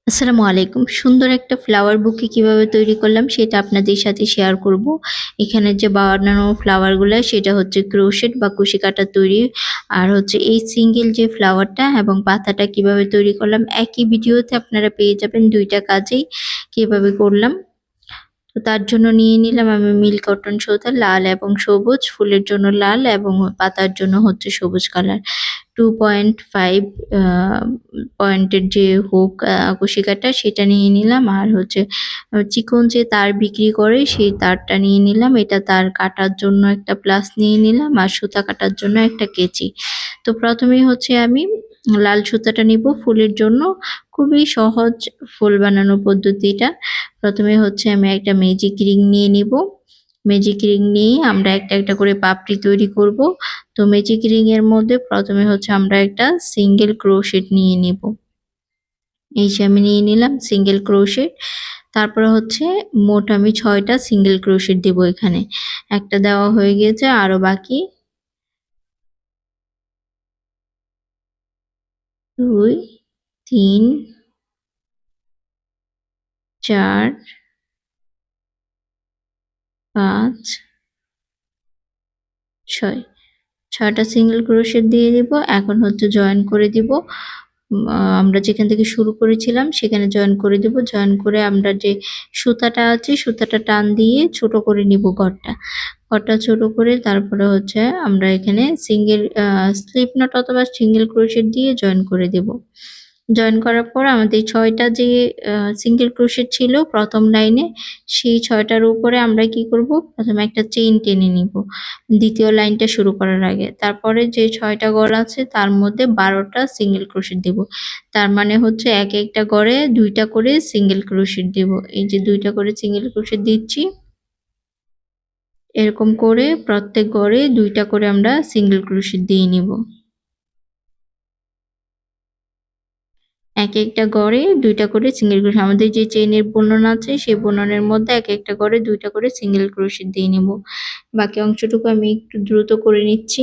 আসসালামু আলাইকুম। সুন্দর একটা ফ্লাওয়ার বুকে কিভাবে তৈরি করলাম সেটা আপনাদের সাথে শেয়ার করব। এখানে যে বানানো ফ্লাওয়ার গুলা সেটা হচ্ছে ক্রোশেট বা কুশি কাটা তৈরি। আর হচ্ছে এই সিঙ্গেল যে ফ্লাওয়ারটা এবং পাতাটা কিভাবে তৈরি করলাম একই ভিডিওতে আপনারা পেয়ে যাবেন ২ টা কাজেই কিভাবে করলাম। তো তার জন্য নিয়ে নিলাম আমি মিল্ক কটন সুতা লাল এবং সবুজ, ফুলের জন্য লাল এবং পাতার জন্য হচ্ছে সবুজ কালার। 2.5 আ পয়েন্টের যে হুক কুশি কাটা সেটা নিয়ে নিলাম। আর হচ্ছে চিকন যে তার বিক্রি করে সেই তারটা নিয়ে নিলাম। এটা তার কাটার জন্য একটা প্লাস নিয়ে নিলাম আর সুতা কাটার জন্য একটা কেচি। তো প্রথমেই হচ্ছে আমি লাল সুতাটা নিব ফুলের জন্য। খুবই সহজ ফুল বানানোর পদ্ধতিটা। প্রথমে হচ্ছে আমি একটা ম্যাজিক রিং নিয়ে নিব। ম্যাজিক রিং নিয়ে আমরা একটা করে পাপড়ি তৈরি করব। তো ম্যাজিক রিং এর মধ্যে প্রথমে হচ্ছে আমরা একটা সিঙ্গেল ক্রোশেট নিয়ে নিব। এই যে আমি নিয়ে নিলাম সিঙ্গেল ক্রোশেট। তারপরে হচ্ছে মোট আমি ৬ টা সিঙ্গেল ক্রোশেট দেব এখানে। একটা দেওয়া হয়ে গিয়েছে আরো বাকি ২, ৩, ৪, ৫, ৬। ৬ টা সিঙ্গেল ক্রোশেট দিয়ে দিব। এখন হচ্ছে জয়েন করে দিব। আমরা যেখান থেকে শুরু করেছিলাম সেখানে জয়েন করে দিব। জয়েন করে আমরা যে সুতাটা আছে সুতাটা টান দিয়ে ছোট করে নিব ঘরটা। ঘরটা ছোট করে তারপরে হচ্ছে আমরা এখানে সিঙ্গেল স্লিপ নট অথবা সিঙ্গেল ক্রোশেট দিয়ে জয়েন করে দেব। জয়েন করার পর আমাদের ৬ টা যে সিঙ্গেল ক্রোশেট ছিল ১ম লাইনে সেই ৬ টার উপরে আমরা কি করব? প্রথমে একটা চেইন টেনে নিব। ২য় লাইনটা শুরু করার আগে। তারপরে যে ৬ টা ঘর আছে তার মধ্যে ১২ টা সিঙ্গেল ক্রোশেট দিব। তার মানে হচ্ছে একেকটা ঘরে ২ টা করে সিঙ্গেল ক্রোশেট দিব। এই যে ২ টা করে সিঙ্গেল ক্রোশেট দিচ্ছি। এরকম করে প্রত্যেক ঘরে ২ টা করে আমরা সিঙ্গেল ক্রোশেট দিয়ে নিব। একেকটা ঘরে ২ টা করে সিঙ্গেল ক্রোশেট আমাদের যে চেইনের বুনন আছে সেই বুননের মধ্যে একেকটা ঘরে ২ টা করে সিঙ্গেল ক্রোশেট দিয়ে নিব। বাকি অংশটুকু আমি একটু দ্রুত করে নিচ্ছি।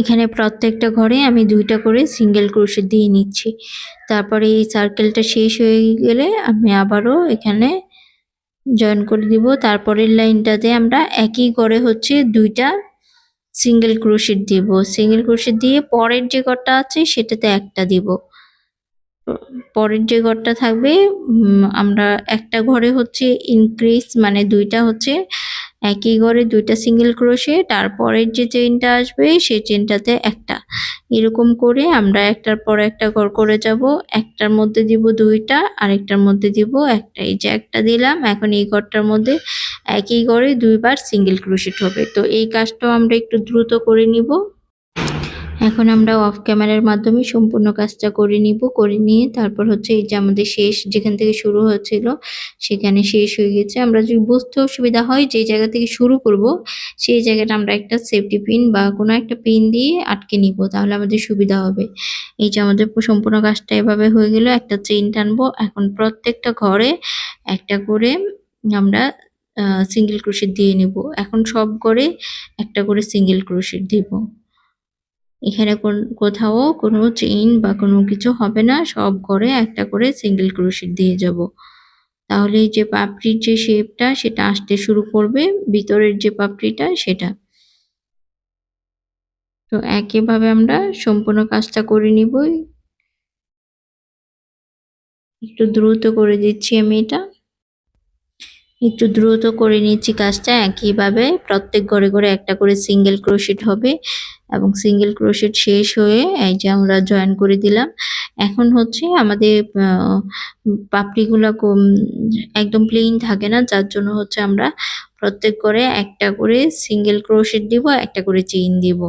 এখানে প্রত্যেকটা ঘরে আমি ২ টা করে সিঙ্গেল ক্রোশেট দিয়ে নিচ্ছি। তারপরে এই সার্কেলটা শেষ হয়ে গেলে আমি আবারও এখানে জয়েন করে দিব। তারপরের লাইনটাতে আমরা একই ঘরে হচ্ছে ২ টা সিঙ্গেল ক্রোশেট দিব। সিঙ্গেল ক্রোশেট দিয়ে পরের যে ঘরটা আছে সেটাতে একটা দিব। পরের যে ঘরটা থাকবে আমরা একটা ঘরে হচ্ছে ইনক্রিজ মানে ২ টা হচ্ছে একই ঘরে ২ টা সিঙ্গেল ক্রোশেট আর পরের যে চেইনটা আসবে সেই চেইনটাতে একটা। এরকম করে আমরা একটার পর একটা ঘর করে যাব। একটার মধ্যে দিব ২ টা আরেকটার মধ্যে দিব একটা। এই যে একটা দিলাম এখন এই ঘরটার মধ্যে একই ঘরে ২ বার সিঙ্গেল ক্রোশেট হবে। তো এই কাজটাও আমরা একটু দ্রুত করে নিব। এখন আমরা অফ ক্যামেরার মাধ্যমে সম্পূর্ণ কাজটা করে নিব। করে নিয়ে তারপর হচ্ছে এই যে আমাদের শেষ যেখান থেকে শুরু হয়েছিল সেখানে শেষ হয়ে গেছে। আমরা যদি বুঝতে অসুবিধা হয় যে জায়গা থেকে শুরু করব সেই জায়গাটা আমরা একটা সেফটি পিন বা কোনো একটা পিন দিয়ে আটকে নিব। তাহলে আমাদের সুবিধা হবে। এই যে আমাদের সম্পূর্ণ কাজটা এভাবে হয়ে গেল। একটা চেইন টানবো। এখন প্রত্যেকটা ঘরে একটা করে আমরা সিঙ্গেল ক্রোশেট দিয়ে নিব। এখন সব ঘরে একটা করে সিঙ্গেল ক্রোশেট দিব। এখানে কোথাও কোনো চেইন বা কোনো কিছু হবে না। সব ঘরে একটা করে সিঙ্গেল ক্রোশেট দিয়ে যাব। তাহলে এই যে পাপড়ির যে শেপটা সেটা আসতে শুরু করবে, ভিতরের যে পাপড়িটা সেটা। তো একইভাবে আমরা সম্পূর্ণ কাজটা করে নিব। একটু দ্রুত করে দিচ্ছি আমি এটা। একটু দ্রুত করে নিচ্ছি কাজটা একইভাবে প্রত্যেক ঘরে ঘরে একটা করে সিঙ্গেল ক্রোশেট হবে এবং সিঙ্গেল ক্রোশেট শেষ হয়ে এই যে আমরা জয়েন করে দিলাম। এখন হচ্ছে আমাদের পাপড়িগুলা একদম প্লেন থাকে না যার জন্য হচ্ছে আমরা প্রত্যেক ঘরে একটা করে সিঙ্গেল ক্রোশেট দিব, একটা করে চেইন দিব।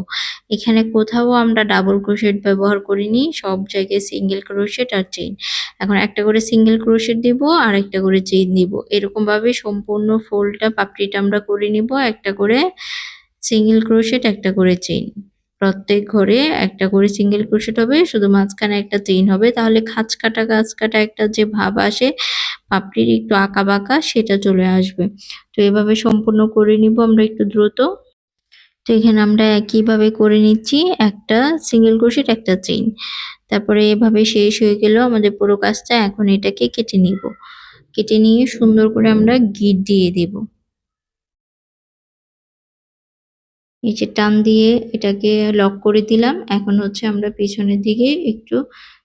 এখানে কোথাও আমরা ডাবল ক্রোশেট ব্যবহার করিনি, সব জায়গায় সিঙ্গেল ক্রোশেট আর চেইন। এখন একটা করে সিঙ্গেল ক্রোশেট দিব আর একটা করে চেইন দিব। এরকম ভাবে সম্পূর্ণ ফুলটা পাপড়িটা আমরা করে নিব। একটা করে সিঙ্গেল ক্রোশেট একটা করে চেইন। প্রত্যেক ঘরে একটা করে সিঙ্গেল ক্রোশেট হবে, শুধু মাঝখানে একটা চেইন হবে। তাহলে খাঁজ কাটা একটা যে ভাব আসে পাপড়ির একটু আঁকা-বাঁকা সেটা চলে আসবে। তো এভাবে সম্পূর্ণ করে নিব আমরা একটু দ্রুত। তো এখানে আমরা একইভাবে করে নিচ্ছি একটা সিঙ্গেল ক্রোশেট একটা চেইন। তারপরে এভাবে শেষ হয়ে গেল আমাদের পুরো কাজটা। এখন এটাকে কেটে নিব। কেটে নিয়ে সুন্দর করে আমরা গিঁট দিয়ে দিব। এই যে টান দিয়ে এটাকে লক করে দিলাম। এখন হচ্ছে আমরা পেছনের দিকে একটু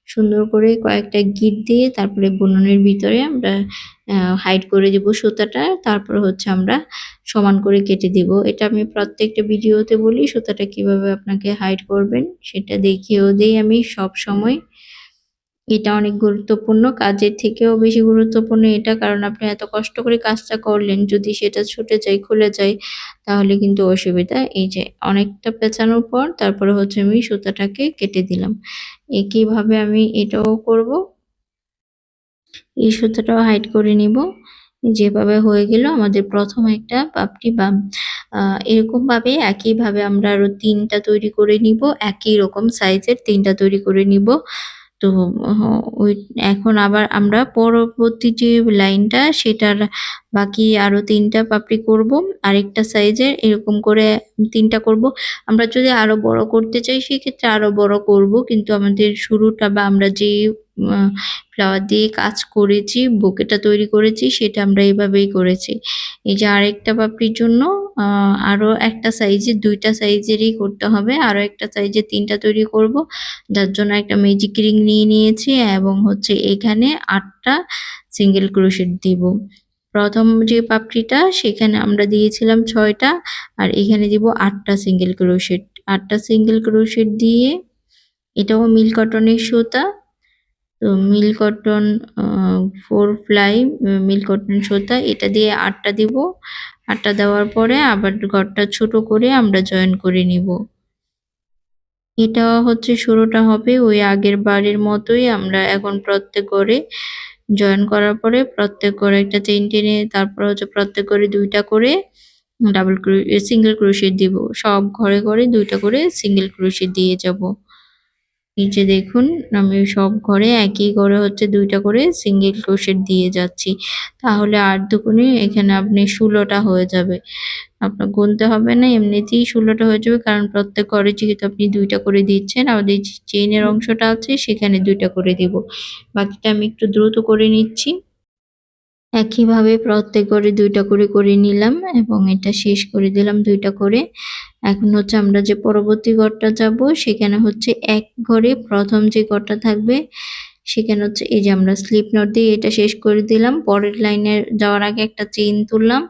সুন্দর করে কয়েকটা গিঁট দিয়ে তারপরে বুননের ভিতরে আমরা হাইড করে দিব সুতাটা। তারপর হচ্ছে আমরা সমান করে কেটে দিব। এটা আমি প্রত্যেকটা ভিডিওতে বলি সুতাটা কিভাবে আপনাকে হাইড করবেন সেটা দেখিয়েও দেই আমি সবসময়। এটা অনেক গুরুত্বপূর্ণ, কাজের থেকেও বেশি গুরুত্বপূর্ণ এটা, কারণ আপনি এত কষ্ট করে কাজটা করলেন, যদি সেটা ছুটে যায়, খুলে যায় তাহলে কিন্তু অসুবিধা। এই যে অনেকটা পেঁচানোর পর তারপরে হচ্ছে আমি সুতাটাকে কেটে দিলাম। একইভাবে আমি এটাও করব। এই সুতাটাও হাইড করে নিব। যেভাবে হয়ে গেল আমাদের প্রথম একটা পাপড়ি বা এরকমভাবে একইভাবে আমরা আরো ৩ টা তৈরি করে নিব। একই রকম সাইজের ৩ টা তৈরি করে নিব। তো ওই এখন আবার আমরা পরবর্তী যে লাইনটা সেটার বাকি আরো ৩ টা পাপড়ি করব। আরেকটা সাইজের এরকম করে ৩ টা করব। আমরা যদি আরো বড় করতে চাই সেক্ষেত্রে আরো বড় করব। কিন্তু আমাদের শুরুটা বা আমরা যে আ ফ্লাওয়ার দিয়ে কাজ করেছি, বুকেটা তৈরি করেছি সেটা আমরা এভাবেই করেছি। এই যে আরেকটা পাপড়ির জন্য আ আরো একটা সাইজের ২ টা সাইজেরই করতে হবে। আরো একটা সাইজের ৩ টা তৈরি করব। যার জন্য একটা ম্যাজিক রিং নিয়ে নিয়েছি এবং হচ্ছে এখানে ৮ টা সিঙ্গেল ক্রোশেট দিব। প্রথম যে পাপড়িটা সেখানে আমরা দিয়েছিলাম ৬ টা আর এখানে দিব ৮ টা সিঙ্গেল ক্রোশেট। ৮ টা সিঙ্গেল ক্রোশেট দিয়ে এটাও মিল কটনের সুতা। তো মিল কটন 4 প্লাই মিল কটন সুতা, এটা দিয়ে ৮ টা দিব। ৮ টা দেওয়ার পরে আবার ঘরটা ছোট করে আমরা জয়েন করে নিব। এটা হচ্ছে শুরুটা হবে ওই আগের বারের মতোই। আমরা এখন প্রত্যেক ঘরে জয়েন করার পরে প্রত্যেক ঘরে একটা চেইন টেনে তারপর হচ্ছে প্রত্যেক ঘরে ২ টা করে সিঙ্গেল ক্রোশেট দিব। সব ঘরে, ঘরে ২ টা করে সিঙ্গেল ক্রোশেট দিয়ে যাব। এই যে দেখুন আমি সব ঘরে একই ঘরে হচ্ছে ২ টা করে সিঙ্গেল ক্রোশেট দিয়ে যাচ্ছি। তাহলে ৮ দুগুণে এখানে আপনি ১৬ টা হয়ে যাবে। আপনার গুনতে হবে না, এমনিতেই ১৬ টা হয়ে যাবে, কারণ প্রত্যেক ঘরে যেহেতু আপনি ২ টা করে দিচ্ছেন, আর যে চেইনের অংশটা আছে সেখানে ২ টা করে দিব। বাকিটা আমি একটু দ্রুত করে নিচ্ছি। একইভাবে প্রত্যেক ঘরে ২ টা করে নিলাম এবং এটা শেষ করে দিলাম ২ টা করে। এখন হচ্ছে আমরা যে পরবর্তী ঘরটা যাব সেখানে হচ্ছে এক ঘরে প্রথম যে ঘরটা থাকবে সেখানে হচ্ছে এই যে আমরা স্লিপ নট দিয়ে এটা শেষ করে দিলাম। পরের লাইনে যাওয়ার আগে একটা চেইন তুললাম।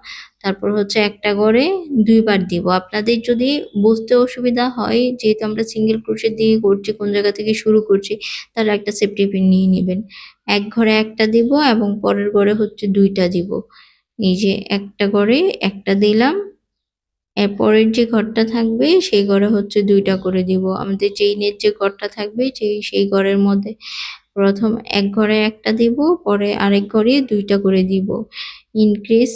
তারপর হচ্ছে একটা ঘরে ২ বার দিব। আপনাদের যদি বুঝতে অসুবিধা হয়, যেহেতু আমরা সিঙ্গেল ক্রোশেট দিয়ে করছি, কোন জায়গা থেকে শুরু করছি, তাহলে একটা সেফটি পিন নিয়ে নিবেন। এক ঘরে একটা দিব এবং পরের ঘরে হচ্ছে ২ টা দিব। এই যে একটা ঘরে একটা দিলাম। এর পরের যে ঘরটা থাকবে সেই ঘরে হচ্ছে ২ টা করে দিব। আমাদের চেইনের যে ঘরটা থাকবে সেই ঘরের মধ্যে প্রথম এক ঘরে একটা দিব, পরে আরেক ঘরে ২ টা করে দিব। ইনক্রিজ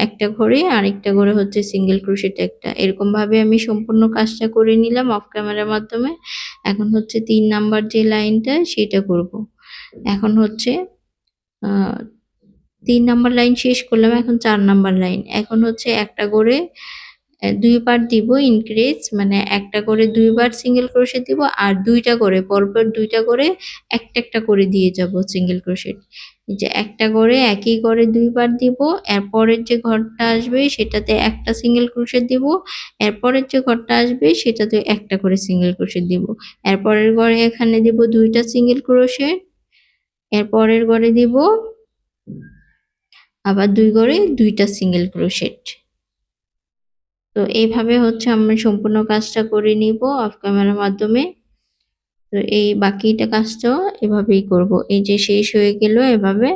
একটা ঘরে আরেকটা ঘরে হচ্ছে সিঙ্গেল ক্রোশেট একটা। এরকমভাবে আমি সম্পূর্ণ কাজটা করে নিলাম অফ ক্যামেরার মাধ্যমে। এখন হচ্ছে ৩ নাম্বার যে লাইনটা সেটা করব। এখন হচ্ছে আ ৩ নাম্বার লাইন শেষ করলাম, এখন ৪ নাম্বার লাইন। এখন হচ্ছে একটা করে ২ বার দিব ইনক্রিজ, মানে একটা করে ২ বার সিঙ্গেল ক্রোশেট দিব আর ২ টা করে পরপর ২ টা করে একটা, একটা করে দিয়ে যাব সিঙ্গেল ক্রোশেট। এই যে একটা করে একই ঘরে ২ বার দিব। এরপরের যে ঘরটা আসবে সেটাতে একটা সিঙ্গেল ক্রোশেট দিব। এরপরের যে ঘরটা আসবে সেটাতে একটা করে সিঙ্গেল ক্রোশেট দিব। এরপরের ঘরে এখানে দিব ২ টা সিঙ্গেল ক্রোশেট। এরপরের ঘরে দিব আবার ২ ঘরে ২ টা সিঙ্গেল ক্রোশেট। তো এইভাবে হচ্ছে আমি সম্পূর্ণ কাজটা করে নিব অফ ক্যামেরার মাধ্যমে। তো এই বাকিটা কাজটাও এভাবেই করব। এই যে শেষ হয়ে গেল এভাবে।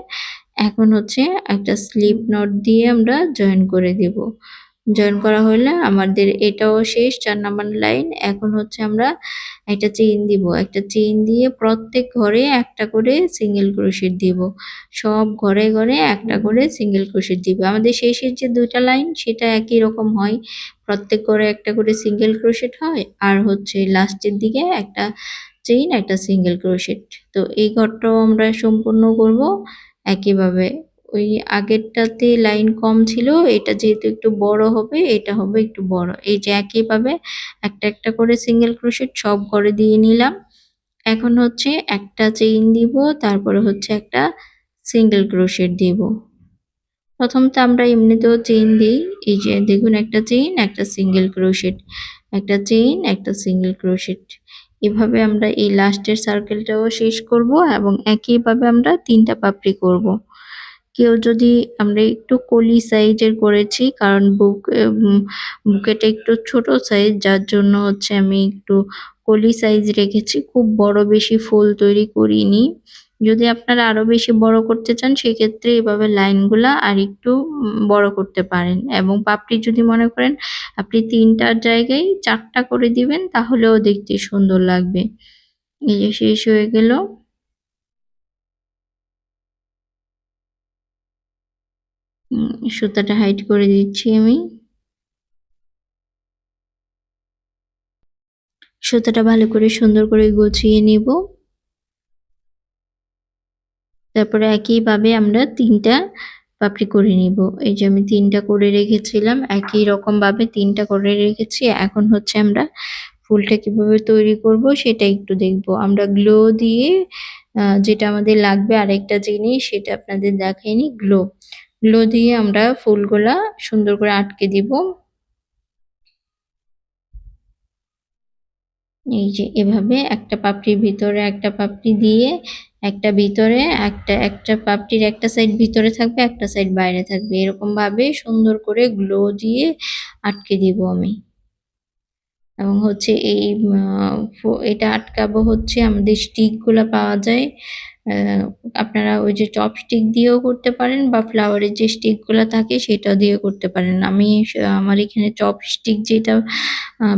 এখন হচ্ছে একটা স্লিপ নট দিয়ে আমরা জয়েন করে দিব। জয়েন করা হলে আমাদের এটাও শেষ ৪ নাম্বার লাইন। এখন হচ্ছে আমরা একটা চেইন দিব। একটা চেইন দিয়ে প্রত্যেক ঘরে একটা করে সিঙ্গেল ক্রোশেট দিব। সব ঘরে, ঘরে একটা করে সিঙ্গেল ক্রোশেট দিব। আমাদের শেষের যে ২ টা লাইন সেটা একই রকম হয়। প্রত্যেক ঘরে একটা করে সিঙ্গেল ক্রোশেট হয় আর হচ্ছে লাস্টের দিকে একটা চেইন একটা সিঙ্গেল ক্রোশেট। তো এই ঘরটাও আমরা সম্পূর্ণ করব একইভাবে। ওই আগেরটাতে লাইন কম ছিল, এটা যেহেতু একটু বড় হবে, এটা হবে একটু বড়। এই যে একইভাবে একটা, একটা করে সিঙ্গেল ক্রোশেট সব ঘরে দিয়ে নিলাম। এখন হচ্ছে একটা চেইন দিব, তারপরে হচ্ছে একটা সিঙ্গেল ক্রোশেট দিব। প্রথমত আমরা এমনিতেও চেইন দিই, এই যে দেখুন একটা চেইন একটা সিঙ্গেল ক্রোশেট, একটা চেইন একটা সিঙ্গেল ক্রোশেট। এভাবে আমরা এই লাস্টের সার্কেলটাও শেষ করব এবং একইভাবে আমরা 3টা পাপড়ি করব। কেউ যদি আমরা একটু কলি সাইজের করেছি, কারণ বুকেটা একটু ছোট সাইজ, যার জন্য হচ্ছে আমি একটু কলি সাইজ রেখেছি, খুব বড় বেশি ফুল তৈরি করিনি। যদি আপনারা আরো বেশি বড় করতে চান সেক্ষেত্রে এভাবে লাইনগুলা আর একটু বড় করতে পারেন, এবং পাপড়ি যদি মনে করেন আপনি 3টার জায়গায় 4টা করে দিবেন তাহলেও দেখতে সুন্দর লাগবে। এই যে শেষ হয়ে গেল। সুতাটা হাইড করে দিচ্ছি আমি। সুতাটা ভালো করে সুন্দর করে গুছিয়ে নিব। তারপরে একইভাবে আমরা 3টা পাপড়ি করে নিব। এই যে আমি 3টা করে রেখেছিলাম, একই রকম ভাবে 3টা করে রেখেছি। এখন হচ্ছে আমরা ফুলটা কিভাবে তৈরি করব সেটা একটু দেখব। আমরা গ্লো দিয়ে যেটা আমাদের লাগবে আরেকটা জিনিস, সেটা আপনাদের দেখাইনি, গ্লো। গ্লো দিয়ে আমরা ফুলগুলা সুন্দর করে আটকে দিব। এই যে এভাবে একটা পাপড়ির ভিতরে একটা পাপড়ি দিয়ে, একটা ভিতরে একটা, একটা পাপড়ির একটা সাইড ভিতরে থাকবে একটা সাইড বাইরে থাকবে, এরকম ভাবে সুন্দর করে গ্লো দিয়ে আটকে দিব আমি। এবং হচ্ছে এই এটা আটকাবো হচ্ছে আমাদের স্টিক গুলা পাওয়া যায়, আপনারা ওই যে চপস্টিক দিয়েও করতে পারেন বা ফ্লাওয়ারের যে স্টিক গুলা থাকে সেটা দিয়েও করতে পারেন। আমি আমার এখানে চপস্টিক যেটা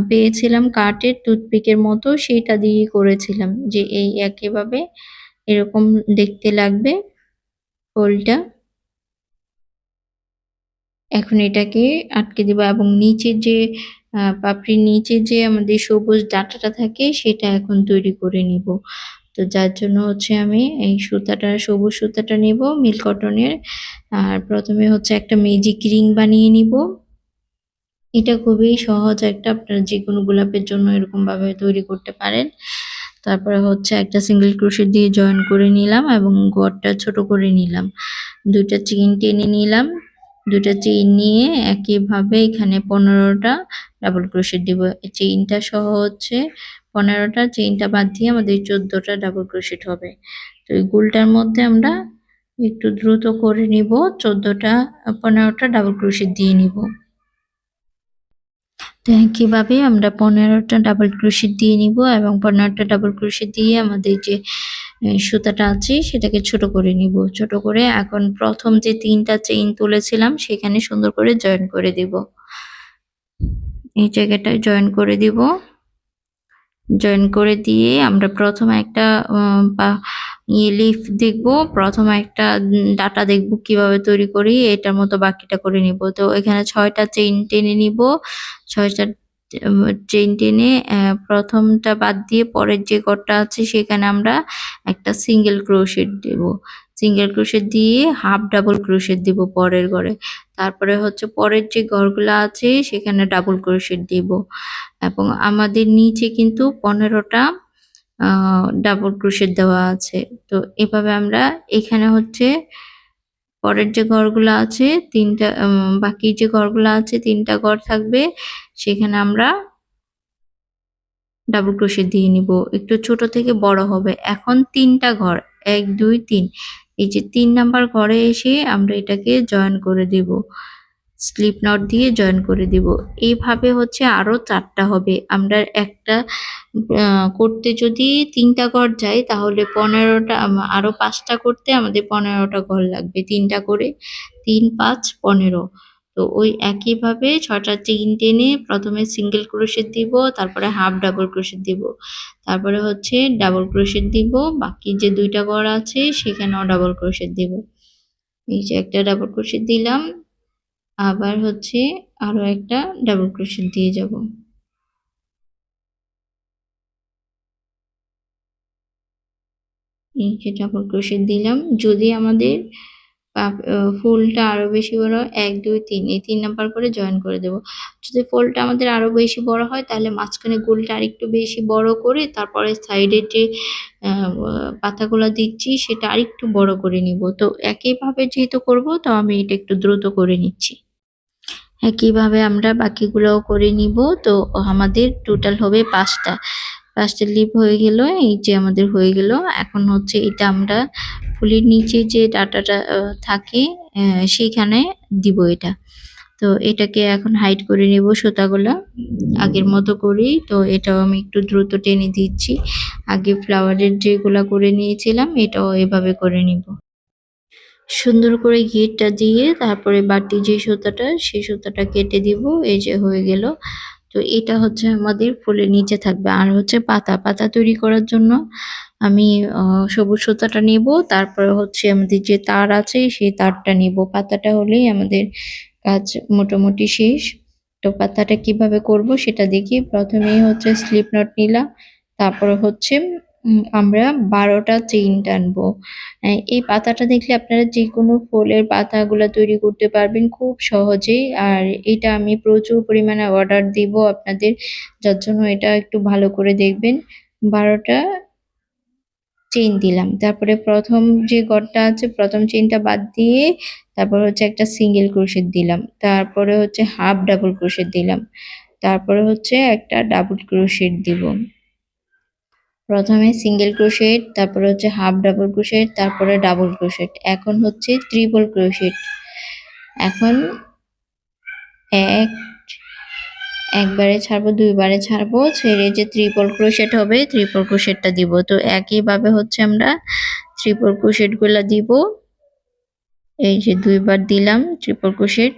পেয়েছিলাম কাঠের টুথপিকের মতো, সেটা দিয়ে করেছিলাম, যে এই একইভাবে এরকম দেখতে লাগবে হোলটা। এখন এটাকে আটকে দিব এবং নিচের যে পাপড়ির নিচে যে আমাদের সবুজ ডাঁটাটা থাকে সেটা এখন তৈরি করে নিব। তো যার জন্য হচ্ছে আমি এই সুতাটা, সবুজ সুতাটা নেব মিল কটনের। আর প্রথমে হচ্ছে একটা ম্যাজিক রিং বানিয়ে নিব। এটা খুবই সহজ একটা, আপনারা যেকোনো গোলাপের জন্য এরকম ভাবে তৈরি করতে পারেন। তারপরে হচ্ছে একটা সিঙ্গেল ক্রোশেট দিয়ে জয়েন করে নিলাম এবং গড়টা ছোট করে নিলাম। 2টা চেইন টেনে নিলাম। 2টা চেইন নিয়ে একইভাবে এখানে 15টা ডাবল ক্রোশেট দিব। চেইনটা সহ হচ্ছে 15টা, চেইনটা বাদ দিয়ে আমাদের 14টা ডাবল ক্রোশেট হবে। তো এই গোলটার মধ্যে আমরা একটু দ্রুত করে নিব, 14টা 15টা ডাবল ক্রোশেট দিয়ে নিব। তো একইভাবে আমরা 15টা ডাবল ক্রোশেট দিয়ে নিব এবং 15টা ডাবল ক্রোশেট দিয়ে আমাদের যে সুতাটা আছে সেটাকে ছোট করে নিব। ছোট করে এখন প্রথম যে 3টা চেইন তুলেছিলাম সেখানে সুন্দর করে জয়েন করে দিব। এই জায়গাটায় জয়েন করে দিব। জয়েন করে দিয়ে আমরা প্রথমে একটা লিফ দেখব, প্রথমে একটা ডাটা দেখব কিভাবে তৈরি করি, এটার মতো বাকিটা করে নিব। তো এখানে 6টা চেইন টেনে নিব। 6টা চেইন টেনে প্রথমটা বাদ দিয়ে পরের যে ঘরটা আছে সেখানে আমরা একটা সিঙ্গেল ক্রোশেট দেব। সিঙ্গেল ক্রোশেট দিয়ে হাফ ডাবল ক্রোশেট দিব পরের ঘরে। তারপরে হচ্ছে পরের যে ঘরগুলো আছে সেখানে ডাবল ক্রোশেট দিব এবং আমাদের নিচে কিন্তু 15টা ডাবল ক্রোশেট দেওয়া আছে। তো এভাবে আমরা এখানে হচ্ছে পরের যে ঘরগুলো আছে 3টা, বাকি যে ঘরগুলো আছে 3টা ঘর থাকবে, সেখানে আমরা ডাবল ক্রোশেট দিয়ে নিব। একটু ছোট থেকে বড় হবে। এখন 3টা ঘর, 1 2 3, এই যে 3 নাম্বার ঘরে এসে আমরা এটাকে জয়েন করে দিব, স্লিপ নট দিয়ে জয়েন করে দিব। এইভাবে হচ্ছে আরো 4টা হবে। আমরা একটা করতে যদি 3টা ঘর যাই তাহলে 15টা, আরো 5টা করতে আমাদের 15টা ঘর লাগবে, 3টা করে 3 5 15। তো ওই একইভাবে 6টা চেইন টেনে প্রথমে সিঙ্গেল ক্রোশেট দিব, তারপরে হাফ ডাবল ক্রোশেট দিব, তারপরে হচ্ছে ডাবল ক্রোশেট দিব, বাকি যে 2টা ঘর আছে সেখানেও ডাবল ক্রোশেট দিব। এই যে একটা ডাবল ক্রোশেট দিলাম, আবার হচ্ছে আরো একটা ডাবল ক্রোশেট দিয়ে যাব। এই যে ডাবল ক্রোশেট দিলাম। যদি আমাদের ফুলটা আরো বেশি বড় ১ ২ ৩ এই ৩ নাম্বার করে জয়েন করে দেব। যদি ফুলটা আমাদের আরো বেশি বড় হয় তাহলে মাঝখানে গোলটা আরেকটু বেশি বড় করে তারপরে সাইডের যে আ পাতাগুলা দিচ্ছি সেটা আরেকটু বড় করে নিব। তো একইভাবে যেহেতু করব তো আমি এটা একটু দ্রুত করে নিচ্ছি। একইভাবে আমরা বাকিগুলোও করে নিব। তো আমাদের টোটাল হবে ৫ টা। ৫ টা লিপ হয়ে গেল। এই যে আমাদের হয়ে গেল। এখন হচ্ছে এটা আমরা ফুলের নিচে যে ডাঁটাটা থাকে সেইখানে দিব এটা। তো এটাকে এখন হাইড করে নেব সুতাগুলা আগের মতো করেই। তো এটাও আমি একটু দ্রুত টেনে দিচ্ছি। আগে ফ্লাওয়ারের যেগুলা করে নিয়েছিলাম এটাও এভাবে করে নিব। সুন্দর করে ঘিরটা দিয়ে তারপরে বাড়তি যে সুতাটা সেই সুতাটা কেটে দিব। এই যে হয়ে গেল। তো এটা হচ্ছে আমাদের ফুলের নিচে থাকবে। আর হচ্ছে পাতা তৈরি করার জন্য আমি সবুজ সুতাটা নেব। তারপরে হচ্ছে আমাদের যে তার আছে সেই তারটা নিব। পাতাটা হলেই আমাদের কাজ মোটামুটি শেষ। তো পাতাটা কিভাবে করব সেটা দেখি। প্রথমেই হচ্ছে স্লিপ নট নিলাম। তারপরে হচ্ছে আমরা ১২ টা চেইন টানবো। এই পাতাটা দেখলে আপনারা যেকোনো ফুলের পাতাগুলা তৈরি করতে পারবেন খুব সহজেই। আর এটা আমি প্রচুর পরিমাণে অর্ডার দিব আপনাদের, যার জন্য এটা একটু ভালো করে দেখবেন। ১২ টা চেইন দিলাম। তারপরে ১ম যে ঘরটা আছে ১ম চেইনটা বাদ দিয়ে তারপর হচ্ছে একটা সিঙ্গেল ক্রোশেট দিলাম। তারপরে হচ্ছে হাফ ডাবল ক্রোশেট দিলাম। তারপরে হচ্ছে একটা ডাবল ক্রোশেট দিব। প্রথমে সিঙ্গেল ক্রোশেট, তারপরে হচ্ছে হাফ ডাবল ক্রোশেট, তারপরে ডাবল ক্রোশেট। এখন হচ্ছে ট্রিপল ক্রোশেট। এখন এক একবারে ছাড়বো, দুইবারে ছাড়বো, ছেড়ে যে ট্রিপল ক্রোশেট হবে ট্রিপল ক্রোশেটটা দিব। তো একইভাবে হচ্ছে আমরা ট্রিপল ক্রোশেট গুলা দিব। এই যে ২ বার দিলাম ট্রিপল ক্রোশেট,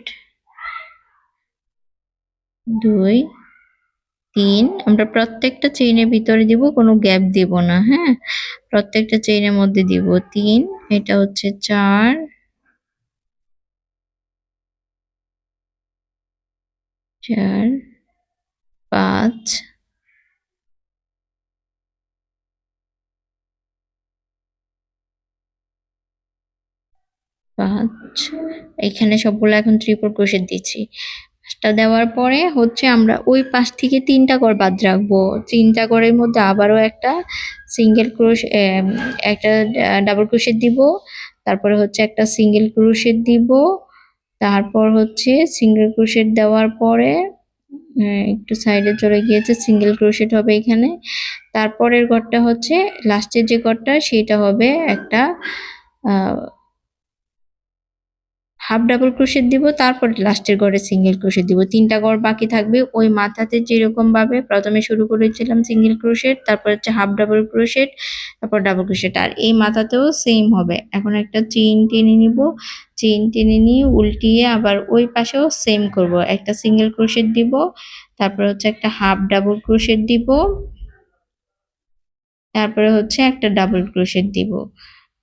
২ ৩ আমরা প্রত্যেকটা চেইনের ভিতরে দিব, কোনো গ্যাপ দিব না, হ্যাঁ? প্রত্যেকটা চেইনের মধ্যে দিব ৩, এটা হচ্ছে ৪, ৪, ৫, ৫ এখানে সবগুলো এখন ট্রিপল ক্রোশেট দিচ্ছি। ৫ টা দেওয়ার পরে হচ্ছে আমরা ওই পাশ থেকে ৩ টা ঘর বাদ রাখবো। ৩ টা ঘরের মধ্যে আবারও একটা সিঙ্গেল একটা ডাবল ক্রোশেট দিব। তারপরে হচ্ছে একটা সিঙ্গেল ক্রোশেট দিব। তারপর হচ্ছে সিঙ্গেল ক্রোশেট দেওয়ার পরে একটু সাইডে চলে গিয়েছে, সিঙ্গেল ক্রোশেট হবে এখানে। তারপরের ঘরটা হচ্ছে লাস্টের যে ঘরটা সেটা হবে একটা আ হাফ ডাবল ক্রোশেট দিব, তারপর লাস্টের ঘরে সিঙ্গেল ক্রোশেট দিব। ৩ টা ঘর বাকি থাকবে। ওই মাথাতে যেরকম ভাবে প্রথমে শুরু করেছিলাম সিঙ্গেল ক্রোশেট, তারপর হচ্ছে হাফ ডাবল ক্রোশেট, তারপর ডাবল ক্রোশেট। আর এই মাথাতেও সেম হবে। এখন একটা চেইন টেনে নিব। চেইন টেনে নিয়ে উল্টিয়ে আবার ওই পাশেও সেম করব। একটা সিঙ্গেল ক্রোশেট দিব, তারপর হচ্ছে একটা হাফ ডাবল ক্রোশেট দিব, তারপরে হচ্ছে একটা ডাবল ক্রোশেট দিব।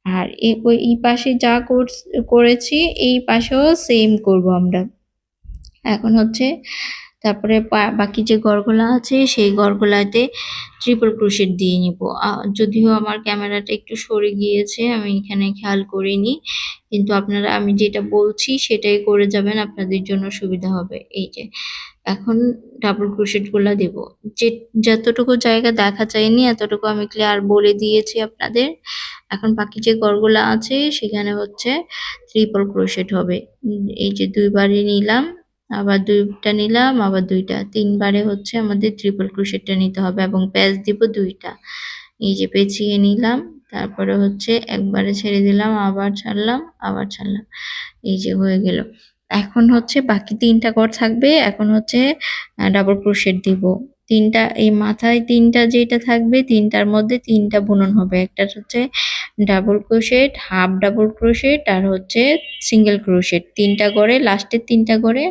আর এই পাশে যা করেছি এই পাশেও সেম করব আমরা। এখন হচ্ছে তারপরে বাকি যে ঘরগুলা আছে সেই ঘরগুলাতে ট্রিপল ক্রোশেট দিয়ে নিব। যদিও আমার ক্যামেরাটা একটু সরে গিয়েছে, আমি এখানে খেয়াল করিনি। কিন্তু আপনারা আমি যেটা বলছি সেটাই করে যাবেন, আপনাদের জন্য সুবিধা হবে। এই যে এখন ডাবল ক্রোশেট গুলা দেব। যতটুকু জায়গা দেখা যায়নি এতটুকু আমি ক্লিয়ার বলে দিয়েছি আপনাদের। এখন বাকি যে ঘরগুলা আছে সেখানে হচ্ছে ট্রিপল ক্রোশেট হবে। এই যে ২ বারে নিলাম, আবার ২ টা নিলাম, আবার ২ টা। ৩ বারে হচ্ছে আমাদের ট্রিপল ক্রোশেটটা নিতে হবে এবং প্যাচ দিব ২ টা। এই যে পেঁচিয়ে নিলাম, তারপরে হচ্ছে একবারে ছেড়ে দিলাম, আবার ছাড়লাম, আবার ছাড়লাম। এই যে হয়ে গেল। এখন হচ্ছে বাকি ৩ টা ঘর থাকবে। এখন হচ্ছে ডাবল ক্রোশেট দিব। ৩ টা এই মাথায় ৩ টা যেটা থাকবে ৩ টার মধ্যে ৩ টা বুনন হবে। একটা হচ্ছে double crochet, half double crochet আর হচ্ছে সিঙ্গেল ক্রোশেট। ৩ টা ঘরে লাস্টের ৩ টা ঘরে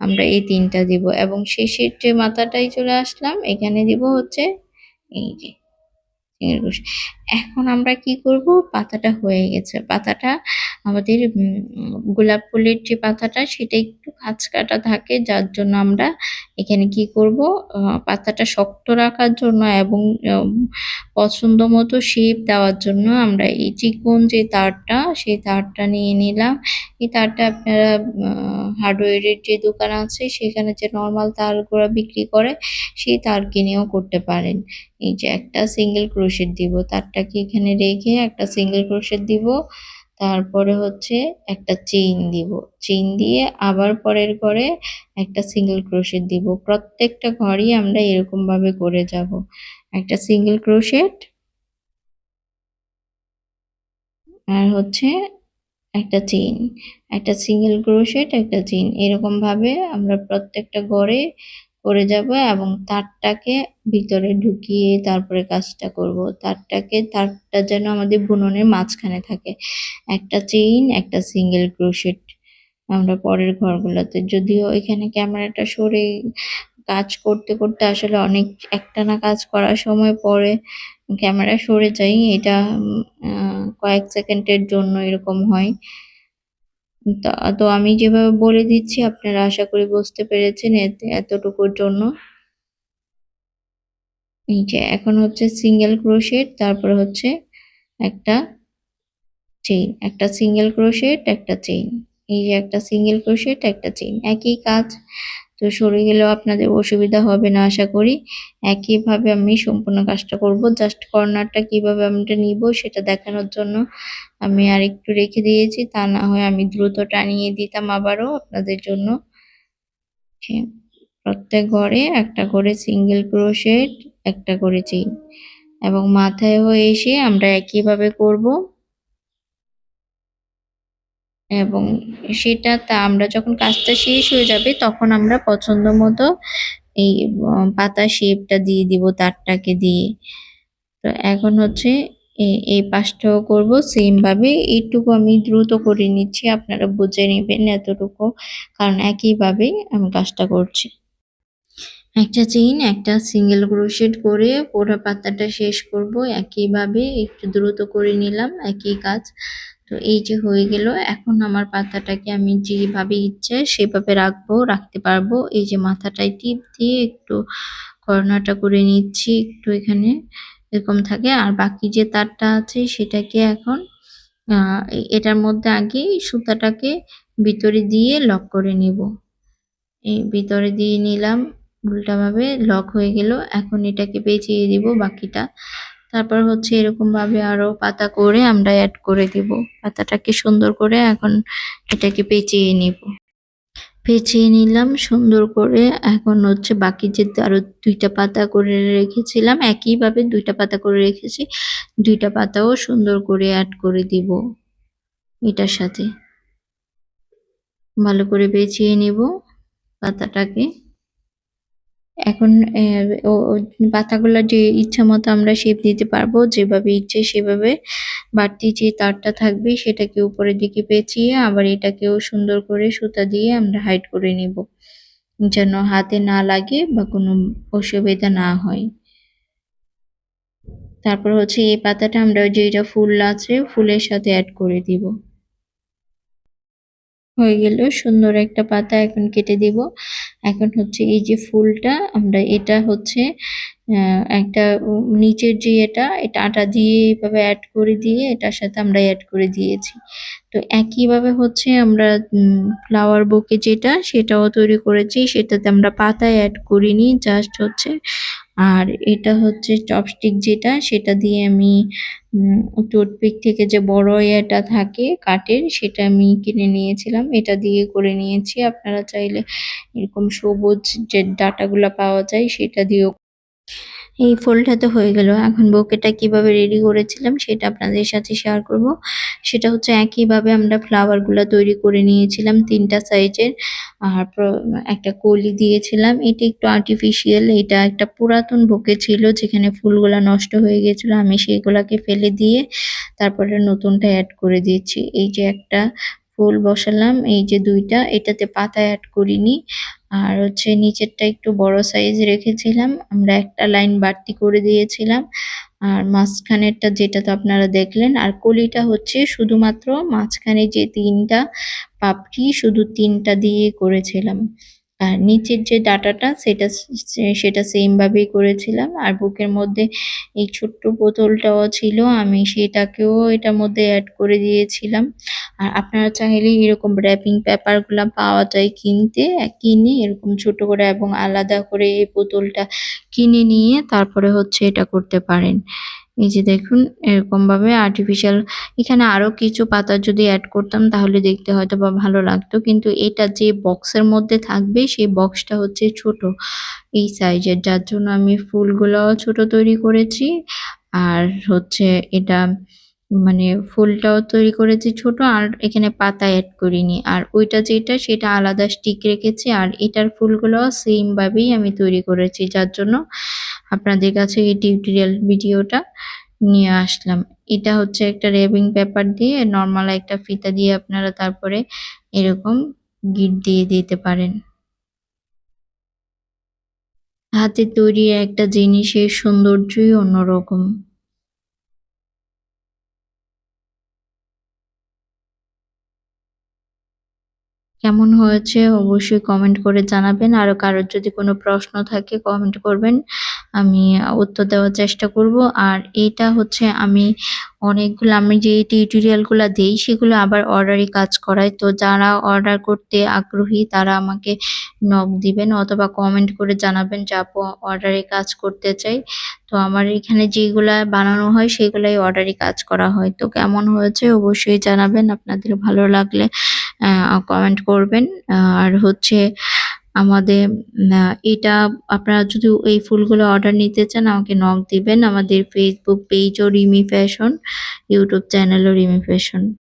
আমরা এই ৩ টা দিব এবং শেষের যে মাথাটায় চলে আসলাম এখানে দিব হচ্ছে এই যে সিঙ্গেল ক্রোশেট। এখন আমরা কি করব, পাতাটা হয়ে গেছে। পাতাটা আমাদের গোলাপ ফুলের যে পাতাটা সেটা একটু খাঁজ কাটা থাকে, যার জন্য আমরা এখানে কি করব, আ পাতাটা শক্ত রাখার জন্য এবং আম পছন্দ মতো শেপ দেওয়ার জন্য আমরা এই চিকন যে তারটা, সেই তারটা নিয়ে নিলাম। এই তারটা আপনারা আ হার্ডওয়্যারের যে দোকান আছে সেখানে যে নরমাল তারগুলা বিক্রি করে, সেই তার কিনেও করতে পারেন। এই যে একটা সিঙ্গেল ক্রোশেট দিব, তারটাকে এখানে রেখে একটা সিঙ্গেল ক্রোশেট দিব। তারপরে হচ্ছে একটা চেইন দিব। চেইন দিয়ে আবার পরের ঘরে একটা সিঙ্গেল ক্রোশেট দিব। প্রত্যেকটা ঘরই আমরা এরকমভাবে করে যাব। একটা সিঙ্গেল ক্রোশেট আর হচ্ছে একটা চেইন, একটা সিঙ্গেল ক্রোশেট, একটা চেইন, এরকমভাবে আমরা প্রত্যেকটা ঘরে করে যাব এবং তারটাকে ভিতরে ঢুকিয়ে তারপরে কাজটা করব। তারটা যেন আমাদের বুননের মাঝখানে থাকে। একটা চেইন, একটা সিঙ্গেল ক্রোশেট আমরা পরের ঘরগুলোতে, যদিও এখানে ক্যামেরাটা সরে কাজ করতে করতে আসলে অনেক একটানা কাজ করার সময় পরে ক্যামেরা সরে যায়। এটা কয়েক সেকেন্ডের জন্য এরকম হয়। তো আমি যেভাবে বলে দিচ্ছি আপনারা আশা করি বুঝতে পেরেছেন এতটুকুর জন্য। এই যে এখন হচ্ছে সিঙ্গেল ক্রোশেট, তারপরে হচ্ছে একটা চেইন, একটা সিঙ্গেল ক্রোশেট, একটা চেইন। এই যে একটা সিঙ্গেল ক্রোশেট, একটা চেইন, একই কাজ। তো সরে গেলেও আপনাদের অসুবিধা হবে না আশা করি। একইভাবে আমি সম্পূর্ণ কাজটা করব। জাস্ট কর্নারটা কিভাবে আমরা নিব সেটা দেখানোর জন্য আমি আরেকটু রেখে দিয়েছি। তা না হয় আমি দ্রুত টানিয়ে দিতাম আবারও আপনাদের জন্য। প্রত্যেক ঘরে একটা করে সিঙ্গেল ক্রোশেট, একটা করে চেইন এবং মাথায় হয়ে এসে আমরা একইভাবে করব এবং আমরা যখন কাজটা শেষ হয়ে যাবে তখন আমরা পছন্দ মতো এই পাতার শেপটা দিয়ে দিব তারটাকে দিয়ে। তো এখন হচ্ছে এই পাশটাও করব সেম ভাবে। এইটুকু আমি দ্রুত করে নিচ্ছি, আপনারা বুঝে নেবেন এতটুকু, কারণ একইভাবে আমি কাজটা করছি। একটা চেইন, একটা সিঙ্গেল ক্রোশেট করে পুরো পাতাটা শেষ করব একইভাবে। একটু দ্রুত করে নিলাম, একই কাজ। তো এই যে হয়ে গেল। এখন আমার পাতাটাকে আমি যেভাবে ইচ্ছে সেভাবে রাখতে পারবো। এই যে মাথাটায় টিপ দিয়ে একটু কর্নারটা করে নিচ্ছি, একটু এখানে এরকম থাকে। আর বাকি যে তারটা আছে সেটাকে এখন এটার মধ্যে আগে সুতাটাকে ভিতরে দিয়ে লক করে নিব। এই ভিতরে দিয়ে নিলাম, উল্টাভাবে লক হয়ে গেল। এখন এটাকে পেঁচিয়ে দিব বাকিটা। তারপর হচ্ছে এরকমভাবে আরো পাতা করে আমরা এড করে দিব। পাতাটাকে সুন্দর করে এখন এটাকে পেঁচিয়ে নিব। পেঁচিয়ে নিলাম সুন্দর করে। এখন হচ্ছে বাকি যে আরো ২ টা পাতা করে রেখেছিলাম, একইভাবে ২ টা পাতা করে রেখেছি। ২ টা পাতাও সুন্দর করে এড করে দিব এটার সাথে। ভালো করে পেঁচিয়ে নিব পাতাটাকে। এখন ও পাতাগুলা যে ইচ্ছামতো আমরা শেপ দিতে পারবো, যেভাবে ইচ্ছে সেভাবে। বাড়তি যে তারটা থাকবে সেটাকে উপরের দিকে পেঁচিয়ে আবার এটাকেও সুন্দর করে সুতা দিয়ে আমরা হাইড করে নিব, যেন হাতে না লাগে বা কোনো অসুবিধা না হয়। তারপর হচ্ছে এই পাতাটা আমরা যেটা ফুল আছে ফুলের সাথে এড করে দিব। হয়ে গেল সুন্দর একটা পাতা, এখন কেটে দিব। এখন হচ্ছে এই যে ফুলটা আমরা এটা হচ্ছে একটা নিচের যে এটা আটা দিয়ে এভাবে এড করে দিয়ে এটার সাথে আমরা এড করে দিয়েছি। তো একইভাবে হচ্ছে আমরা ফ্লাওয়ার বুকে যেটা সেটাও তৈরি করেছি, সেটাতে আমরা পাতা এড করিনি, জাস্ট হচ্ছে। আর এটা হচ্ছে চপস্টিক যেটা, সেটা দিয়ে আমি টুথপিক থেকে যে বড় ইয়েটা থাকে কাঠের, সেটা আমি কিনে নিয়েছিলাম। এটা দিয়ে করে নিয়েছি। আপনারা চাইলে এরকম সবুজ যে ডাঁটাগুলা পাওয়া যায় সেটা দিয়েও। এই ফুলটা তো হয়ে গেল। এখন বোকেটা কিভাবে রেডি করেছিলাম সেটা আপনাদের সাথে শেয়ার করব। সেটা হচ্ছে একইভাবে আমরা ফ্লাওয়ার গুলা তৈরি করে নিয়েছিলাম ৩ টা সাইজের। আর একটা কলি দিয়েছিলাম। এটা একটু আর্টিফিশিয়াল। এটা একটা পুরাতন বুকে ছিল যেখানে ফুলগুলা নষ্ট হয়ে গিয়েছিল। আমি সেগুলাকে ফেলে দিয়ে তারপরে নতুনটা এড করে দিয়েছি। এই যে একটা ফুল বসালাম, এই যে ২ টা, এটাতে পাতা এড করিনি। আর হচ্ছে নিচেরটা একটু বড় সাইজ রেখেছিলাম। আমরা একটা লাইন বাড়তি করে দিয়েছিলাম। আর মাঝখানেরটা যেটা তো আপনারা দেখলেন, আর কলিটা হচ্ছে শুধুমাত্র মাঝখানে যে ৩ টা পাপড়ি শুধু ৩ টা দিয়ে করেছিলাম। আর নিচের যে ডাঁটাটা সেটা সেম ভাবেই করেছিলাম। আর বুকের মধ্যে এই ছোট্ট বোতলটাও ছিল, আমি সেটাকেও এটার মধ্যে এড করে দিয়েছিলাম। আর আপনারা চাইলে এরকম র‍্যাপিং পেপার গুলা পাওয়া যায় কিনতে, কিনে এরকম ছোট করে এবং আলাদা করে এই বোতলটা কিনে নিয়ে তারপরে হচ্ছে এটা করতে পারেন। এই যে দেখুন এরকমভাবে আর্টিফিশিয়াল, এখানে আরো কিছু পাতা যদি এড করতাম তাহলে দেখতে হয়তোবা ভালো লাগতো। কিন্তু এটা যে বক্সের মধ্যে থাকবে সেই বক্সটা হচ্ছে ছোট এই সাইজের, যার জন্য আমি ফুলগুলোও ছোট তৈরি করেছি। আর হচ্ছে এটা মানে ফুলটাও তৈরি করেছি ছোট, আর এখানে পাতা এড করিনি। আর ওইটা যেটা সেটা আলাদা স্টিক রেখেছি, আর এটার ফুলগুলোও সেম ভাবেই আমি তৈরি করেছি, যার জন্য আপনাদের কাছে এই টিউটোরিয়াল ভিডিওটা নিয়ে আসলাম। এটা হচ্ছে একটা র‍্যাপিং পেপার দিয়ে নরমাল একটা ফিতা দিয়ে আপনারা তারপরে এরকম গিঁট দিয়ে দিতে পারেন। হাতে তৈরি একটা জিনিসের সৌন্দর্যই অন্যরকম। কেমন হয়েছে অবশ্যই কমেন্ট করে জানাবেন। আরো কারোর যদি কোনো প্রশ্ন থাকে কমেন্ট করবেন। আমি উত্তর দেওয়ার চেষ্টা করব। আর এইটা হচ্ছে আমি যে টিউটোরিয়াল গুলা দেই সেগুলো আবার অর্ডারি কাজ করাই। তো যারা অর্ডার করতে আগ্রহী তারা আমাকে নক দিবেন অথবা কমেন্ট করে জানাবেন যে আপু অর্ডারে কাজ করতে চাই। তো আমার এখানে যেগুলা বানানো হয় সেগুলাই অর্ডারি কাজ করা হয়। তো কেমন হয়েছে অবশ্যই জানাবেন। আপনাদের ভালো লাগলে কমেন্ট করবেন। আর হচ্ছে আমাদের এটা আপনারা যদি এই ফুলগুলো অর্ডার নিতে চান আমাকে নক দিবেন। আমাদের Facebook পেজও রিমি ফ্যাশন, YouTube চ্যানেলও রিমি ফ্যাশন।